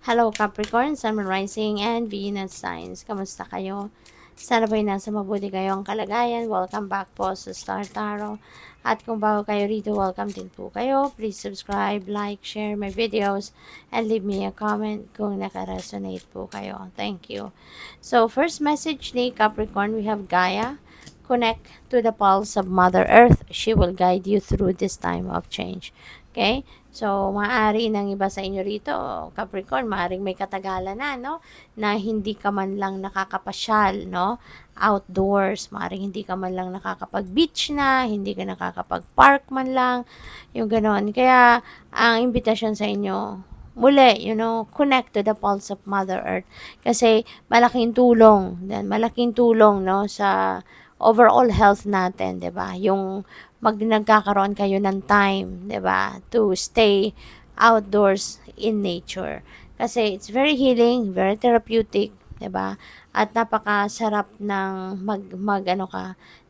Hello Capricorn, Sun, Moon, Rising, and Venus signs. Kamusta kayo? Sana ba'y nasa mabuti kayong kalagayan. Welcome back po sa Star Tarot. At kung bago kayo rito, welcome din po kayo. Please subscribe, like, share my videos, and leave me a comment kung naka-resonate po kayo. Thank you. So, first message ni Capricorn, we have Gaia. Connect to the pulse of Mother Earth. She will guide you through this time of change. Okay? So, maaari ng iba sa inyo rito, Capricorn, maaring may katagalan na, no? Na hindi ka man lang nakakapasyal, no? Outdoors, maaring hindi ka man lang nakakapag-beach na, hindi ka nakakapag-park man lang, yung ganon. Kaya, ang imbitasyon sa inyo, muli, connect to the pulse of Mother Earth. Kasi, malaking tulong, no, sa overall health natin, 'di ba? Yung nagkakaroon kayo ng time, 'di ba? To stay outdoors in nature. Kasi it's very healing, very therapeutic, 'di ba? At napakasarap ng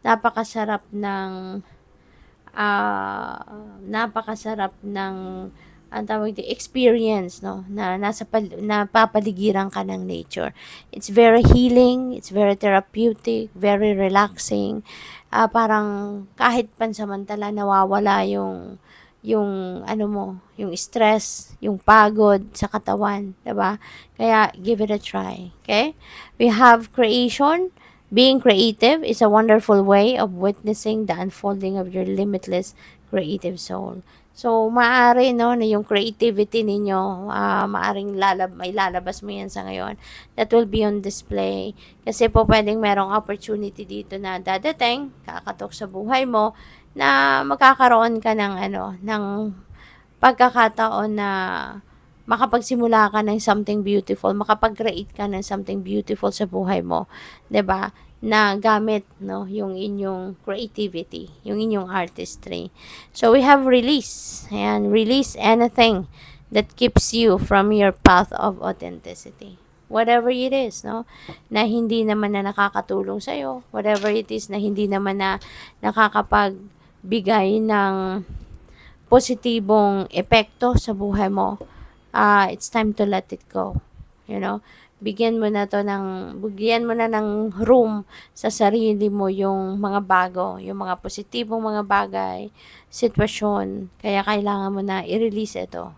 napakasarap ng napakasarap ng ang tawag di experience, no, na napapaligiran ka ng nature. It's very healing, it's very therapeutic, very relaxing. Parang kahit pansamantala nawawala yung ano mo, yung stress, yung pagod sa katawan, 'di ba? Kaya give it a try, okay? We have creation. Being creative is a wonderful way of witnessing the unfolding of your limitless creative soul. So, maaari, no, na yung creativity ninyo, may lalabas mo yan sa ngayon. That will be on display. Kasi po, pwedeng merong opportunity dito na dadating, kakatok sa buhay mo, na magkakaroon ka ng pagkakataon na makapagsimula ka ng something beautiful, makapag-create ka ng something beautiful sa buhay mo, 'di ba? Na gamit, no, yung inyong creativity, yung inyong artistry. So we have release, and release anything that keeps you from your path of authenticity. Whatever it is, no, na hindi naman na nakakatulong sa'yo, whatever it is na hindi naman na nakakapagbigay ng positibong epekto sa buhay mo, it's time to let it go. You know, bigyan mo na ng room sa sarili mo yung mga bago, yung mga positibong mga bagay, sitwasyon. Kaya kailangan mo na i-release ito.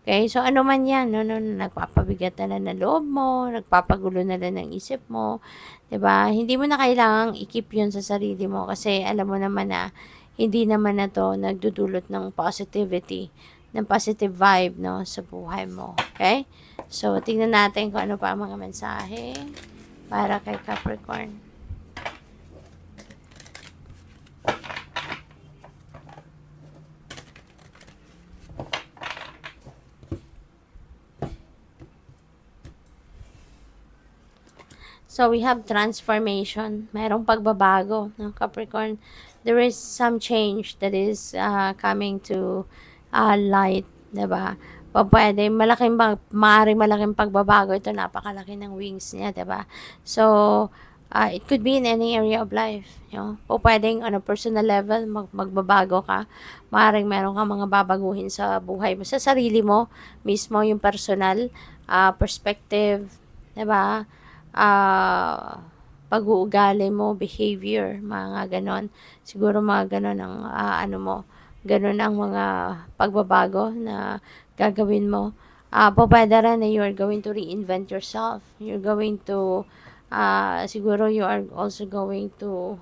Okay? So, ano man yan, no, nagpapabigat na lang ng loob mo, nagpapagulo na lang ng isip mo, 'di ba? Hindi mo na kailangang i-keep yun sa sarili mo kasi alam mo naman na hindi naman na to nagdudulot ng positivity, ng positive vibe, no, sa buhay mo. Okay? So, tingnan natin kung ano pa ang mga mensahe para kay Capricorn. So, we have transformation. Mayroong pagbabago ng Capricorn. There is some change that is coming to light, 'di ba? Pwede, maaaring malaking pagbabago ito, napakalaki ng wings niya, 'di ba? So, it could be in any area of life, pwedeng on a personal level, magbabago ka. Maaaring meron kang mga babaguhin sa buhay mo, sa sarili mo mismo, yung personal perspective, 'di ba? Pag-uugali mo, behavior, mga ganon. Siguro mga ganon ang ganon ang mga pagbabago na gagawin mo. Pwede rin na you are going to reinvent yourself. You're going to, siguro you are also going to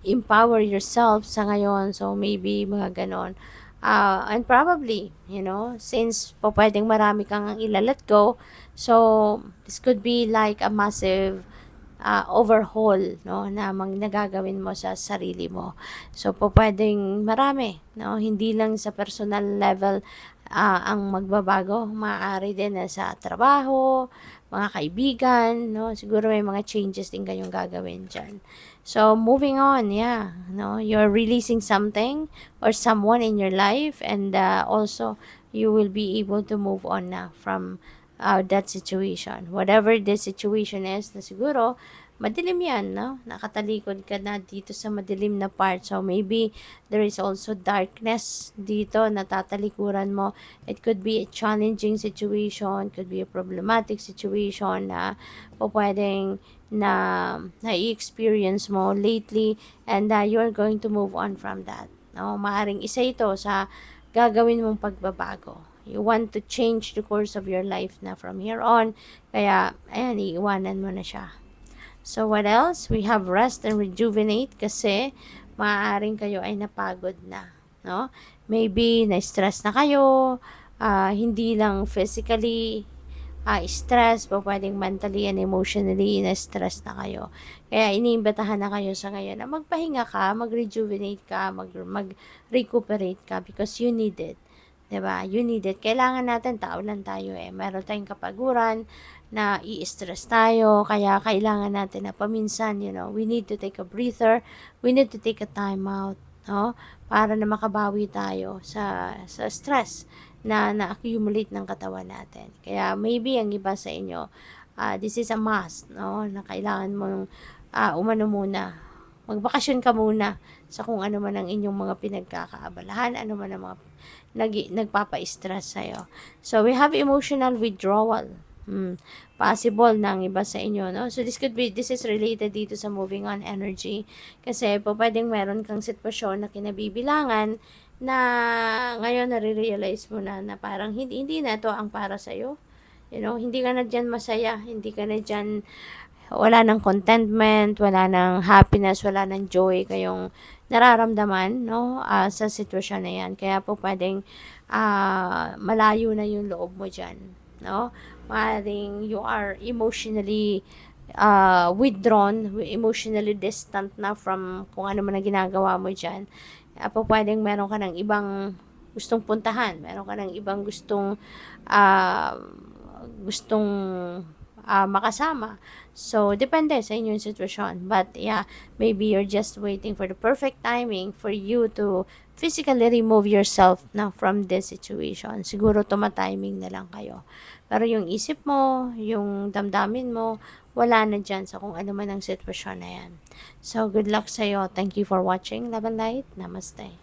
empower yourself sa ngayon. So, maybe mga ganon. And probably, since pwedeng marami kang ilalet go, so this could be like a massive overhaul, no, na nagagawin mo sa sarili mo. So, pwedeng marami, no, hindi lang sa personal level ang magbabago. Maaari din na sa trabaho, mga kaibigan, no, siguro may mga changes din kayong gagawin dyan. So, moving on, yeah, no, you're releasing something or someone in your life, and also you will be able to move on na from that situation. Whatever the situation is, na siguro madilim yan, no? Nakatalikod ka na dito sa madilim na part. So, maybe there is also darkness dito na tatalikuran mo. It could be a challenging situation, could be a problematic situation na pwedeng na-experience mo lately, and you're going to move on from that. No? Maaring isa ito sa gagawin mong pagbabago. You want to change the course of your life na from here on. Kaya, ayan, iiwanan mo na siya. So, what else? We have rest and rejuvenate kasi maaaring kayo ay napagod na. No? Maybe na-stress na kayo, hindi lang physically stress, pwedeng mentally and emotionally na-stress na kayo. Kaya iniimbitahan na kayo sa ngayon na magpahinga ka, mag-rejuvenate ka, mag-recuperate ka because you need it. Diba? You need it. Kailangan natin, tao lang tayo eh. Meron tayong kapaguran na i-stress tayo, kaya kailangan natin na paminsan, we need to take a breather, we need to take a time out, no? Para na makabawi tayo sa stress na na-accumulate ng katawan natin. Kaya maybe ang iba sa inyo, this is a must, no? Na kailangan mong umano muna, magbakasyon ka muna sa kung ano man ang inyong mga pinagkakaabalahan, ano man ang mga nagpapa-stress sa'yo. So, we have emotional withdrawal. Possible ng iba sa inyo, no? So, this is related dito sa moving on energy. Kasi, pwedeng meron kang sitwasyon na kinabibilangan na ngayon nare-realize mo na parang hindi na to ang para sa'yo. Hindi ka na dyan masaya, hindi ka na dyan, wala nang contentment, wala nang happiness, wala nang joy kayong nararamdaman, no? Sa sitwasyon na yan. Kaya pwedeng malayo na yung loob mo dyan, no? Maaaring you are emotionally withdrawn, emotionally distant na from kung ano man ang ginagawa mo dyan. Pwedeng meron ka ng ibang gustong puntahan, meron ka ng ibang gustong makasama. So, depende sa inyong sitwasyon. But, yeah, maybe you're just waiting for the perfect timing for you to physically remove yourself na from this situation. Siguro tuma-timing na lang kayo. Pero yung isip mo, yung damdamin mo, wala na dyan sa kung ano man ang sitwasyon na yan. So, good luck sa'yo. Thank you for watching. Love and light. Namaste.